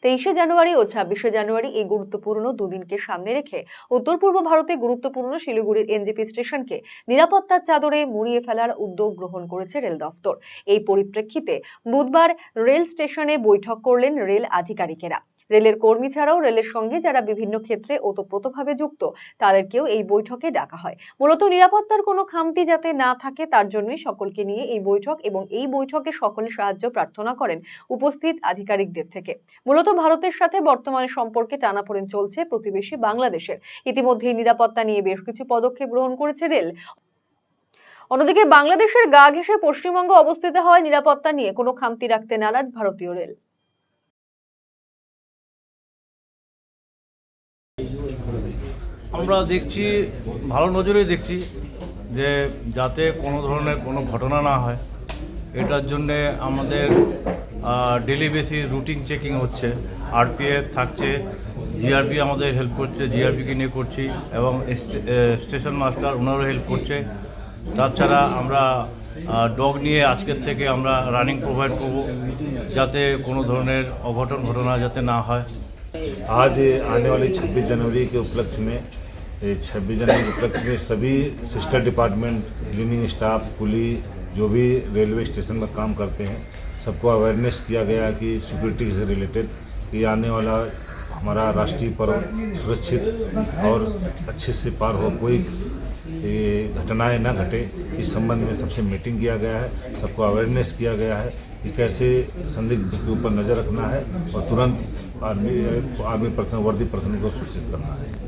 23শে জানুয়ারি ও 26শে জানুয়ারি এই গুরুত্বপূর্ণ দুদিনকে সামনে রেখে উত্তর পূর্ব ভারতে গুরুত্বপূর্ণ শিলিগুড়ির এনজেপি স্টেশনকে নিরাপত্তার চাদরে মুড়িয়ে ফেলার উদ্যোগ গ্রহণ করেছে রেল দফতর। এই পরিপ্রেক্ষিতে বুধবার রেল স্টেশনে বৈঠক করলেন রেল আধিকারিকেরা। রেলের কর্মী ছাড়াও রেলের সঙ্গে যারা বিভিন্ন ক্ষেত্রে ওতপ্রোতভাবে যুক্ত তাদেরকেও এই বৈঠকে ডাকা হয়। মূলত নিরাপত্তার কোনো খামতি যাতে না থাকে তার জন্যই সকলকে নিয়ে এই বৈঠক এবং এই বৈঠকে সকলে সাহায্য প্রার্থনা করেন উপস্থিত আধিকারিকদের থেকে। মূলত ভারতের সাথে বর্তমানে সম্পর্কে টানাপোড়েন চলছে প্রতিবেশী বাংলাদেশের। ইতিমধ্যেই নিরাপত্তা নিয়ে বেশ কিছু পদক্ষেপ গ্রহণ করেছে রেল। অন্যদিকে বাংলাদেশের গা ঘেঁষে পশ্চিমবঙ্গ অবস্থিত হওয়ায় নিরাপত্তা নিয়ে কোনো খামতি রাখতে নারাজ ভারতীয় রেল। আমরা দেখছি, ভালো নজরে দেখছি যে যাতে কোনো ধরনের কোনো ঘটনা না হয়, এটার জন্যে আমাদের ডেলি বেসিস রুটিন চেকিং হচ্ছে। আরপিএফ থাকছে, জিআরপি আমাদের হেল্প করছে, জিআরপিকে নিয়ে করছি, এবং স্টেশন মাস্টার ওনারও হেল্প করছে। তাছাড়া আমরা ডগ নিয়ে আজকের থেকে আমরা রানিং প্রোভাইড করব, যাতে কোনো ধরনের অঘটন ঘটনা যাতে না হয়। आज आने वाली 26 जनवरी के उपलक्ष्य में 26 जनवरी के उपलक्ष्य में सभी sister department, cleaning staff, police, जो भी रेलवे स्टेशन में काम करते हैं, सबको अवेयरनेस किया गया कि सिक्योरिटी से रिलेटेड कि आने वाला हमारा राष्ट्रीय पर्व सुरक्षित और अच्छे से पार हो, कोई घटनाएं ना घटे, इस संबंध में सबसे मीटिंग किया गया है। सबको अवेयरनेस किया गया है कि कैसे संदिग्ध के ऊपर नज़र रखना है और तुरंत आर्मी पर्सन, वर्दी पर्सन को सूचित करना है।